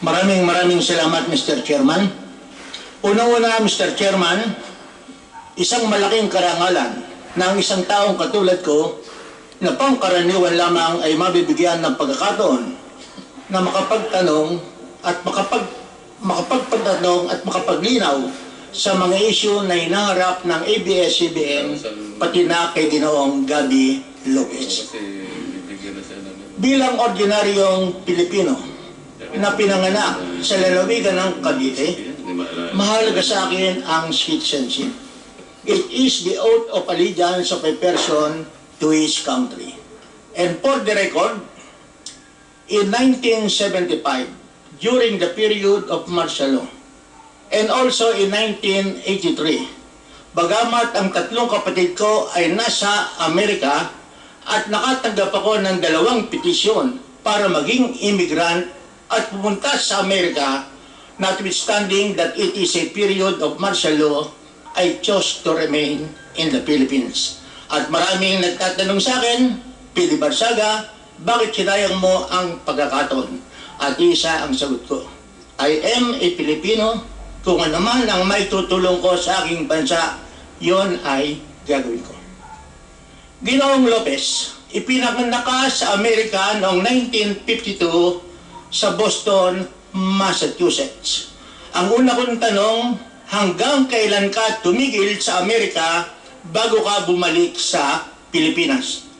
Maraming salamat, Mr. Chairman. Una-una, Mr. Chairman, isang malaking karangalan na ang isang taong katulad ko na pangkaraniwan lamang ay mabibigyan ng pagkakataon na makapagtanong at makapagpatanong at makapaglinaw sa mga isyu na hinaharap ng ABS-CBN pati na kay Ginoong Gabby Lopez. Bilang ordinaryong Pilipino na pinanganak sa lalawigan ng Cavite, mahalaga sa akin ang citizenship. It is the oath of allegiance of a person to his country. And for the record, in 1975, during the period of martial law, and also in 1983, bagamat ang tatlong kapatid ko ay nasa Amerika at nakatanggap ako ng 2 petisyon para maging immigrant at pumunta sa Amerika, notwithstanding that it is a period of martial law, I chose to remain in the Philippines. At maraming nagtatanong sa akin, Pili Barsaga, bakit sinayang mo ang pagkakataon? At isa ang sagot ko, I am a Filipino. Kung ano man ang may tutulong ko sa aking bansa, yon ay gagawin ko. Ginoong Lopez, ipinanganak sa Amerika noong 1952 sa Boston, Massachusetts. Ang una kong tanong, hanggang kailan ka tumigil sa Amerika bago ka bumalik sa Pilipinas?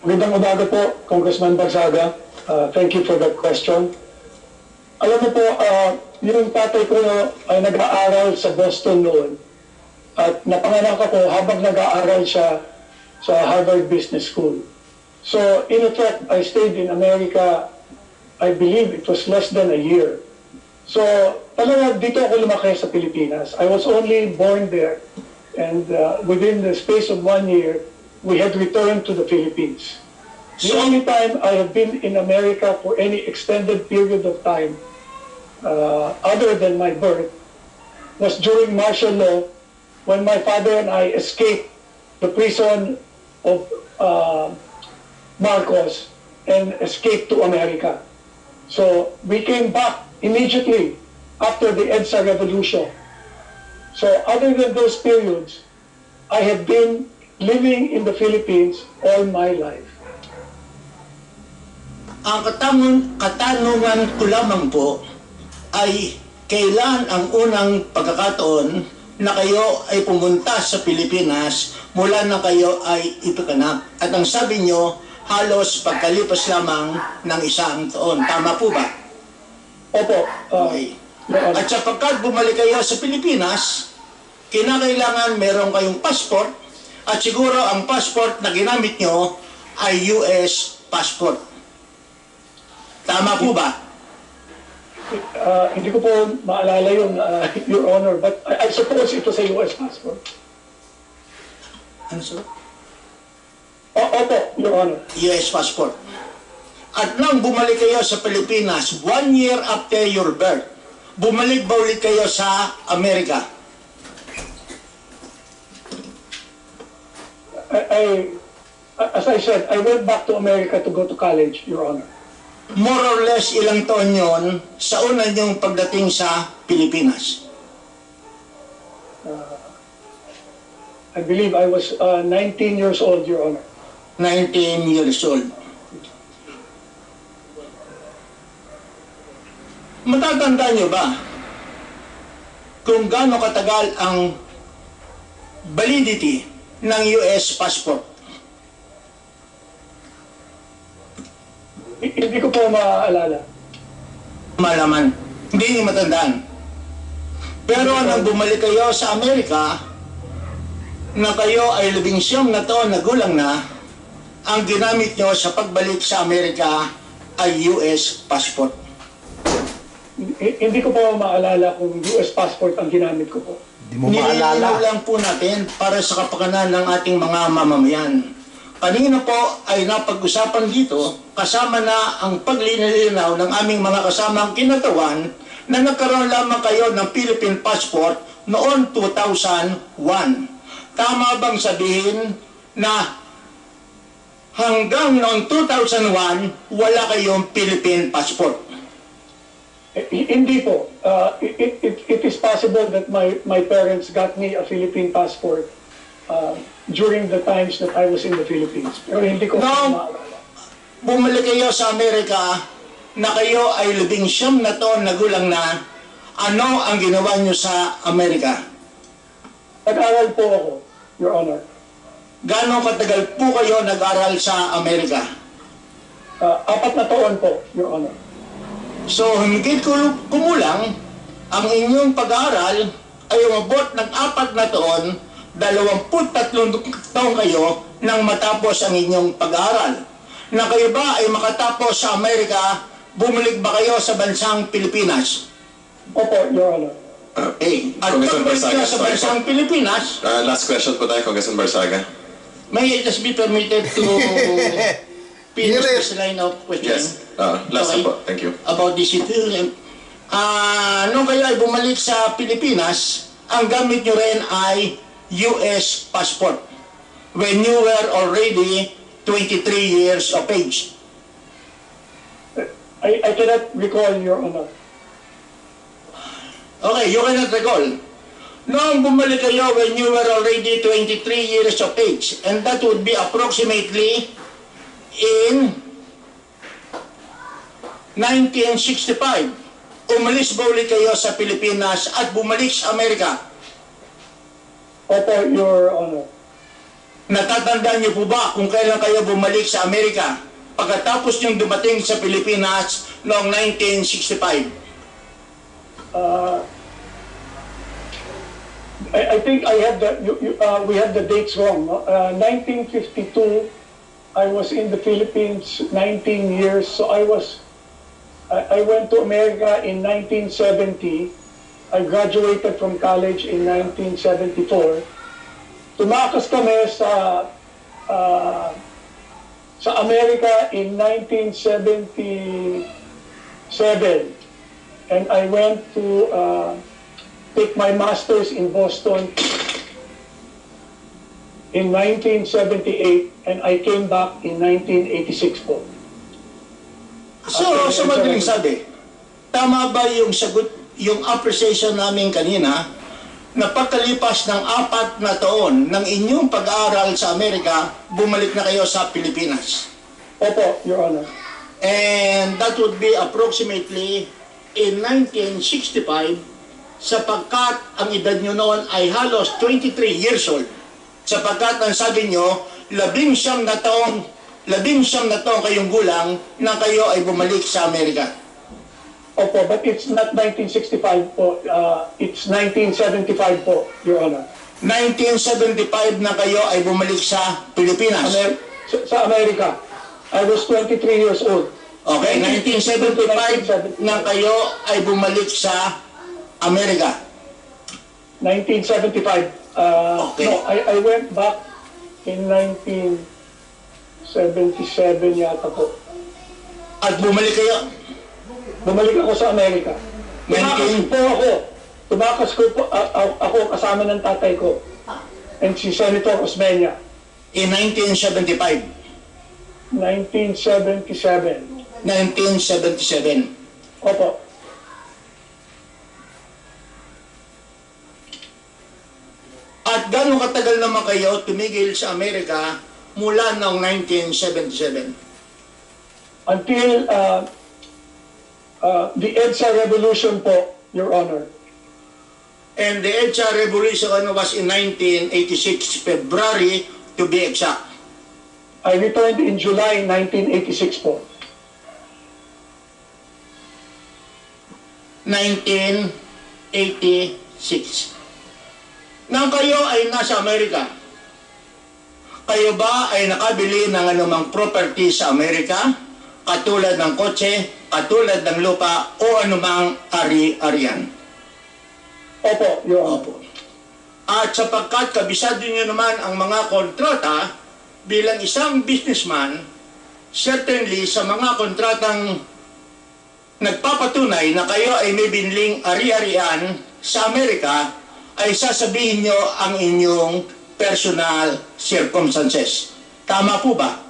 Magandang umaga po, Congressman Barsaga. Thank you for that question. Alam mo po, yung tatay ko ay nag-aaral sa Boston noon. At napanganak ako habang nag-aaral siya sa Harvard Business School. So, in effect, I stayed in America, I believe it was less than a year. So, talaga dito ako lumaki sa Pilipinas. I was only born there. And within the space of 1 year, we had returned to the Philippines. The only time I have been in America for any extended period of time, other than my birth, was during martial law, when my father and I escaped the prison of Marcos and escaped to America. So we came back immediately after the EDSA revolution. So other than those periods, I have been living in the Philippines all my life. Ang katanungan ko lamang po ay kailan ang unang pagkakataon na kayo ay pumunta sa Pilipinas mula na kayo ay ipikanak. At ang sabi nyo, halos pagkalipas lamang ng 1 taon. Tama po ba? Opo. Okay. At sapagkat bumalik kayo sa Pilipinas, kinakailangan meron kayong passport at siguro ang passport na ginamit nyo ay US passport. Tama po ba? Hindi ko po maalala yun, Your Honor, but I suppose it was a US passport. Ano sir? Opo, Your Honor. US passport. At nang bumalik kayo sa Pilipinas, 1 year after your birth, bumalik ba ulit kayo sa Amerika? As I said, I went back to America to go to college, Your Honor. More or less ilang taon yon sa una niyong pagdating sa Pilipinas? I believe I was 19 years old, Your Honor. 19 years old. Matatanda niyo ba kung gaano katagal ang validity ng US passport? Hindi ko po maaalala. Malaman. Hindi niyo matandaan. Pero nang bumalik kayo sa Amerika, na kayo ay 19 na taon na gulang na, ang ginamit nyo sa pagbalik sa Amerika ay US passport. Hindi ko po maalala kung US passport ang ginamit ko po. Nililinaw lang po natin para sa kapakanan ng ating mga mamamayan. Kanina po ay napag-usapan dito kasama na ang paglilinaw ng aming mga kasamang kinatawan na nagkaroon lamang kayo ng Philippine passport noon 2001. Tama bang sabihin na hanggang noong 2001 wala kayong Philippine passport? Hindi po. It is possible that my parents got me a Philippine passport during the times that I was in the Philippines. Pero hindi ko No. maalala. Bumalik kayo sa Amerika na kayo ay 19 na taon na gulang na, ano ang ginawa nyo sa Amerika? Nag-aral po ako, Your Honor. Gano'ng katagal po kayo nag-aral sa Amerika? 4 na taon po, Your Honor. So, higit kumulang, ang inyong pag-aaral ay umabot ng 4 na taon, 23 taon kayo nang matapos ang inyong pag-aaral. Na kayo ba ay makatapos sa Amerika, bumalik ba kayo sa bansang Pilipinas? Opo, Your Honor. Okay. At Congressman pagbalik Barsaga, kayo sa sorry bansang po. Pilipinas, Last question po tayo, Congressman Barsaga. may it just be permitted to finish this line of questioning? Yes. Last Okay. po. Thank you. About this issue. Nung kayo ay bumalik sa Pilipinas, ang gamit nyo rin ay US passport when you were already 23 years of age. I cannot recall, Your Honor. Okay, you cannot recall. Noong bumalik kayo when you were already 23 years of age, and that would be approximately in 1965. Umalis ba ulit kayo sa Pilipinas at bumalik sa Amerika? Opo, Your Honor. Natatandaan niyo po ba kung kailan kayo bumalik sa Amerika pagkatapos niyong dumating sa Pilipinas noong 1965? I think I have we have the dates wrong. No? 1952, I was in the Philippines 19 years. So I went to America in 1970. I graduated from college in 1974. Tumakas kami sa Amerika in 1977. And I went to take my master's in Boston in 1978, and I came back in 1986 po. So, sa madaling sabi, tama ba yung sagot, yung appreciation namin kanina na pagkalipas ng 4 na taon ng inyong pag-aaral sa Amerika, bumalik na kayo sa Pilipinas? Opo, Your Honor. And that would be approximately in 1965, sapagkat ang edad nyo noon ay halos 23 years old. Sapagkat ang sabi nyo, 19 na taong kayong gulang na kayo ay bumalik sa Amerika. Opo, but it's not 1965 po. It's 1975 po, Your Honor. 1975 na kayo ay bumalik sa Pilipinas. Sa Amerika. I was 23 years old. Okay, 1975 na kayo ay bumalik sa Amerika. 1975. Okay. No, I went back in 1977 yata po. At bumalik kayo. Bumalik ako sa Amerika. Tumakas po ako kasama ng tatay ko. And si Senator Osmeña. In 1975. 1977. 1977. Opo. At gano'ng katagal naman kayo tumigil sa Amerika mula noong 1977? Until the EDSA revolution po, Your Honor. And the EDSA revolution was in 1986, February to be exact. I returned in July 1986 po. 1986. Nang kayo ay nasa Amerika, kayo ba ay nakabili ng anumang property sa Amerika, katulad ng kotse, katulad ng lupa, o anumang ari-arian? Opo, Your Honor. Opo. At sapagkat kabisado niyo naman ang mga kontrata bilang isang businessman, certainly sa mga kontratang nagpapatunay na kayo ay may binling ari-arian sa Amerika, ay sasabihin nyo ang inyong personal circumstances. Tama po ba?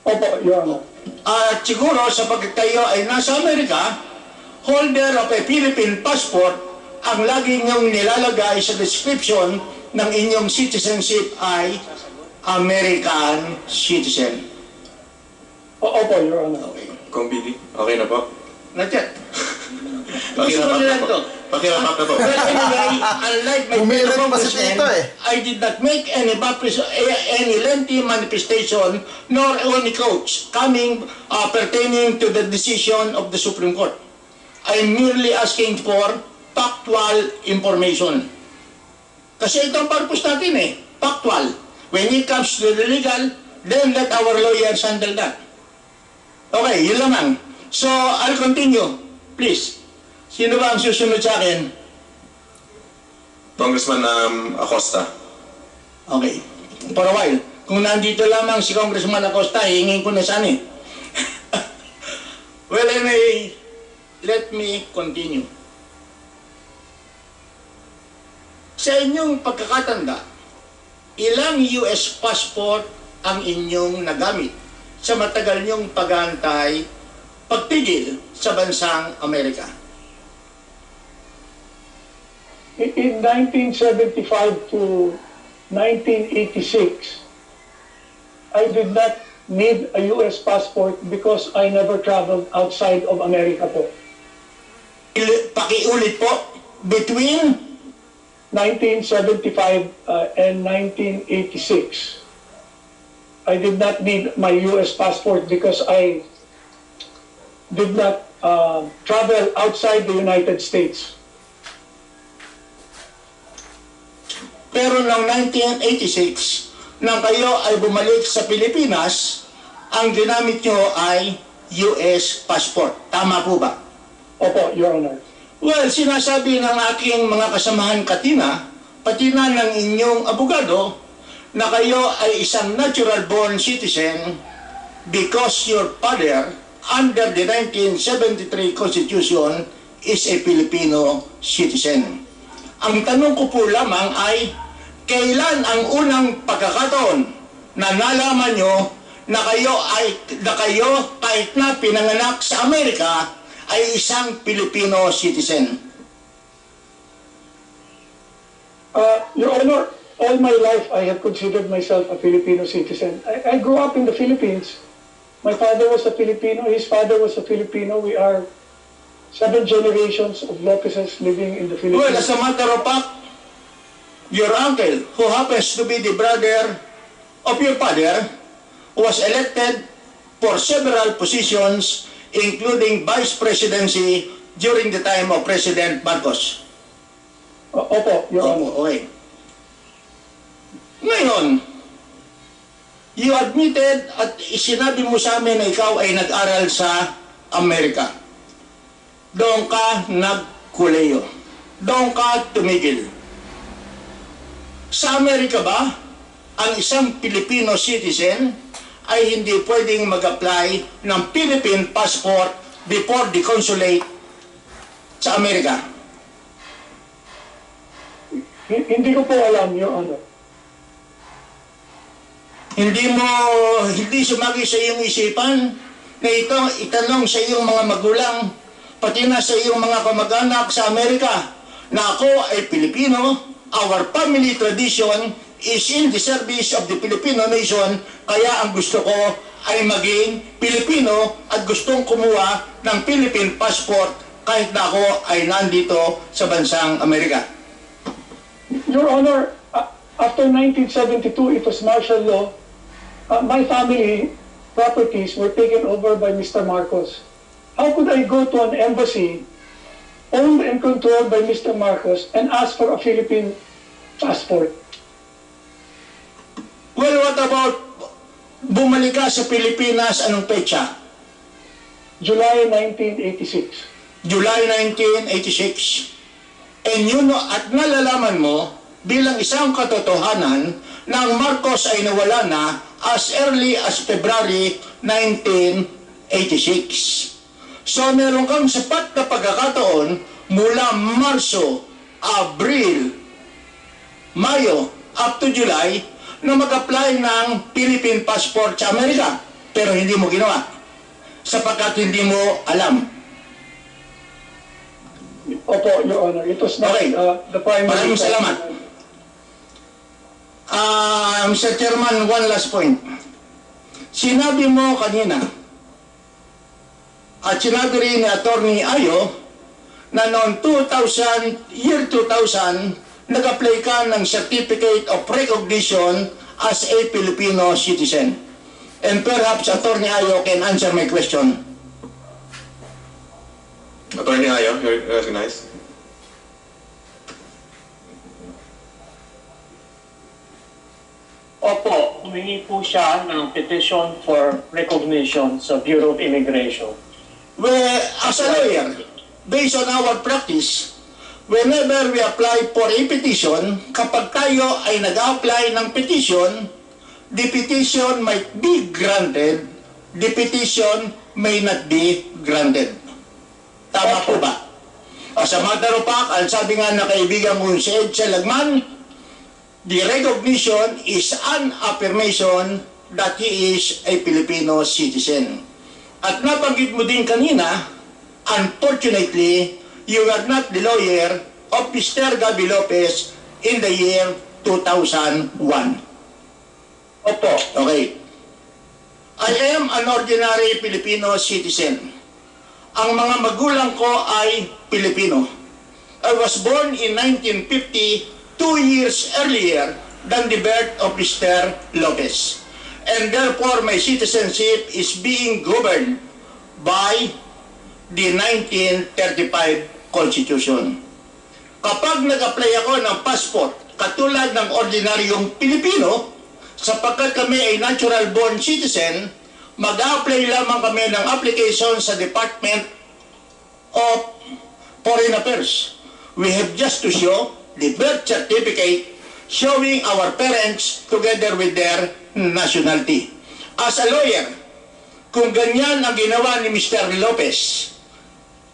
Opo, Your Honor. At siguro sapagkat kayo ay nasa Amerika, holder of a Philippine passport, ang lagi niyong nilalagay sa description ng inyong citizenship ay American citizen. Opo, Your Honor. Kung Billy, okay na po? Not yet. Pakirapat na po. Pakirapat na po. Well, anyway, unlike my Umiiral fellow pa si congressmen, Tito eh. I did not make any lengthy manifestation nor any quotes coming pertaining to the decision of the Supreme Court. I'm merely asking for factual information. Kasi ito ang purpose natin eh, factual. When it comes to the legal, then let our lawyers handle that. Okay, yun lamang. So, I'll continue. Please. Sino ba ang susunod sa akin? Congressman Acosta. Okay. For a while. Kung nandito lamang si Congressman Acosta, hingin ko na sana eh. Well, anyway, let me continue. Sa inyong pagkakatanda, ilang US passport ang inyong nagamit sa matagal niyong pag-aantay, pagtigil sa bansang Amerika? In 1975 to 1986, I did not need a U.S. passport because I never traveled outside of America po. Pakiulit po, between 1975 and 1986, I did not need my U.S. passport because I did not travel outside the United States. Pero noong 1986, nang kayo ay bumalik sa Pilipinas, ang ginamit nyo ay US passport. Tama po ba? Opo, Your Honor. Well, sinasabi ng aking mga kasamahan katina, pati na ng inyong abogado, na kayo ay isang natural-born citizen because your father, under the 1973 Constitution, is a Filipino citizen. Ang tanong ko po lamang ay, kailan ang unang pagkakataon na nalaman nyo na kayo kahit na pinanganak sa Amerika ay isang Filipino citizen? Your Honor, all my life I have considered myself a Filipino citizen. I grew up in the Philippines. My father was a Filipino, his father was a Filipino. We are 7 generations of Lopezes living in the Well, Philippines. as a matter of fact, your uncle, who happens to be the brother of your father, was elected for several positions, including vice presidency during the time of President Marcos. Opo, Your Honor. Okay. Ngayon, you admitted at sinabi mo sa amin na ikaw ay nag-aral sa Amerika. Doon ka nagkuleyo. Doon ka tumigil. Sa Amerika ba, ang isang Filipino citizen ay hindi pwedeng mag-apply ng Philippine passport before the consulate sa Amerika? Hindi ko po alam, Your Honor. Hindi sumagi sa iyong isipan na ito itanong sa iyong mga magulang, pati na sa iyong mga kamag-anak sa Amerika, na ako ay Pilipino, our family tradition is in the service of the Filipino nation, kaya ang gusto ko ay maging Pilipino at gustong kumuha ng Philippine passport kahit na ako ay nandito sa bansang Amerika. Your Honor, after 1972, it was martial law. My family properties were taken over by Mr. Marcos. How could I go to an embassy owned and controlled by Mr. Marcos and ask for a Philippine passport? Well, what about bumalik ka sa Pilipinas, anong petsa? July 1986. July 1986. And yun, at nalalaman mo bilang isang katotohanan na ang Marcos ay nawala na as early as February 1986. So meron kang sapat na pagkakataon mula Marso, Abril, Mayo, up to July na mag-apply ng Philippine passport sa Amerika. Pero hindi mo ginawa sapagkat hindi mo alam. Opo, Your Honor. It was not Okay. the primary... Maraming salamat. Mr. Chairman, one last point. Sinabi mo kanina, at sinabi rin ni Attorney Ayo, na noong year 2000, nag-apply ka ng Certificate of Recognition as a Filipino citizen. And perhaps Attorney Ayo can answer my question. Attorney Ayo, you're recognized. Opo, humingi po siya ng petition for recognition sa Bureau of Immigration. Well, as a lawyer, based on our practice, whenever we apply for a petition, kapag tayo ay nag-apply ng petition, the petition might be granted, the petition may not be granted. Tama po ba? As a matter of fact, ang sabi nga na kaibigan ko si Ed Salagman, the recognition is an affirmation that he is a Filipino citizen. At nabanggit mo din kanina, unfortunately, you are not the lawyer of Mr. Gabby Lopez in the year 2001. Opo, Okay. I am an ordinary Filipino citizen. Ang mga magulang ko ay Pilipino. I was born in 1950, 2 years earlier than the birth of Mr. Lopez. And therefore, my citizenship is being governed by the 1935 Constitution. Kapag nag-apply ako ng passport, katulad ng ordinaryong Pilipino, sapagkat kami ay natural-born citizen, mag-apply lamang kami ng application sa Department of Foreign Affairs. We have just to show the birth certificate showing our parents together with their nationality. As a lawyer, kung ganyan ang ginawa ni Mr. Lopez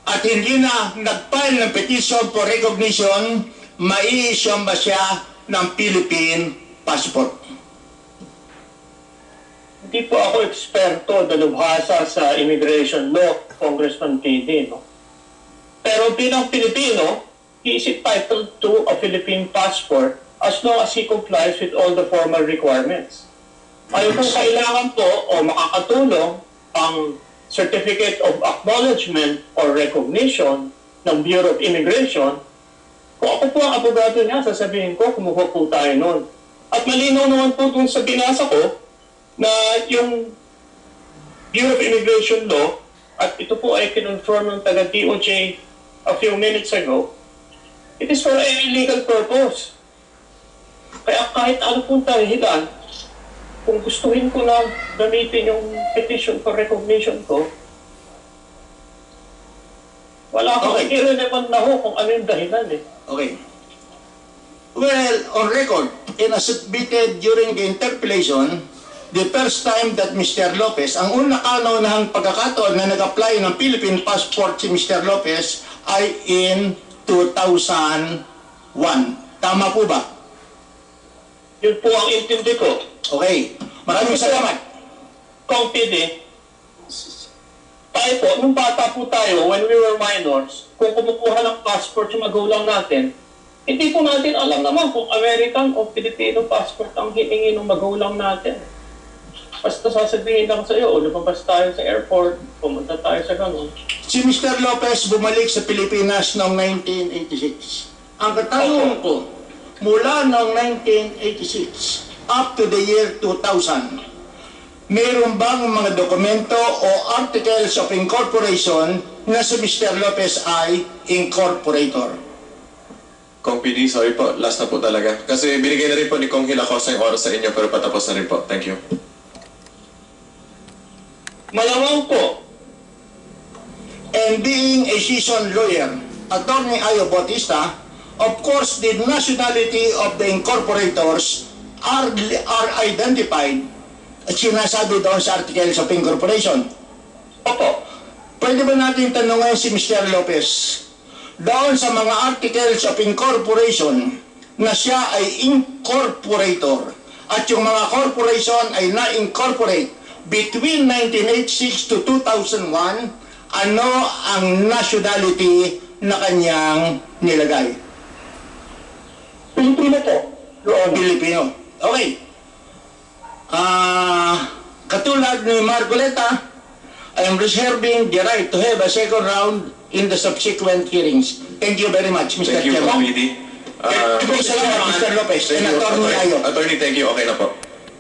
at hindi na nag-file ng petition for recognition, mai-issue ba siya ng Philippine passport? hindi po ako eksperto dalubhasa sa immigration law, Congressman PD, no? Pero bilang Pilipino, he is entitled to a Philippine passport as long as he complies with all the formal requirements. Ngayon kung kailangan po o makakatulong ang Certificate of Acknowledgement or Recognition ng Bureau of Immigration, kung ako po ang abogado niya, sasabihin ko, kumuha po tayo nun. At malinaw naman po dun sa binasa ko na yung Bureau of Immigration Law, at ito po ay kinonfirm ng taga-DOJ a few minutes ago, it is for a legal purpose. Kaya kahit ano pong dahilan, kung gustuhin ko na gamitin yung petition for recognition ko, wala akong Okay. irrelevant na ho kung ano yung dahilan eh. Okay. Well, on record, and as submitted during the interpellation, the first time that Mr. Lopez, ang unang kauna-unahang pagkakataon na nag-apply ng Philippine passport si Mr. Lopez ay in 2001. Tama po ba? Yun po ang intindi ko. Okay. Maraming salamat. Kung PD, tayo po, nung bata po tayo, when we were minors, kung kumukuha ng passport yung magulang natin, hindi po natin alam naman kung American o Filipino passport ang hiningi ng magulang natin. Basta sasabihin lang sa'yo, o lumabas tayo sa airport, pumunta tayo sa ganun. Si Mr. Lopez bumalik sa Pilipinas noong 1986. Ang katanungan ko, mula noong 1986 up to the year 2000, mayroon bang mga dokumento o articles of incorporation na si Mr. Lopez ay incorporator? Kong PD, sorry po, last na po talaga. Kasi binigay na rin po ni Kong Hilacosa yung oras sa inyo, pero patapos na rin po. Thank you. Malamang po, And being a seasoned lawyer, Attorney Ayo Bautista, of course, the nationality of the incorporators are identified at sinasabi doon sa Articles of Incorporation. opo, Pwede ba natin tanungin si Mr. Lopez doon sa mga Articles of Incorporation na siya ay incorporator at yung mga corporation ay na-incorporate between 1986 to 2001, ano ang nationality na kanyang nilagay? Pilipino po, Your Honor. Pilipino. Okay. Katulad ni Marcoleta, I am reserving the right to have a second round in the subsequent hearings. Thank you very much, Mr. Thank you, Chairman. Committee. Salamat, Mr. Lopez. And Attorney Ayo. Attorney, thank you. Okay na po.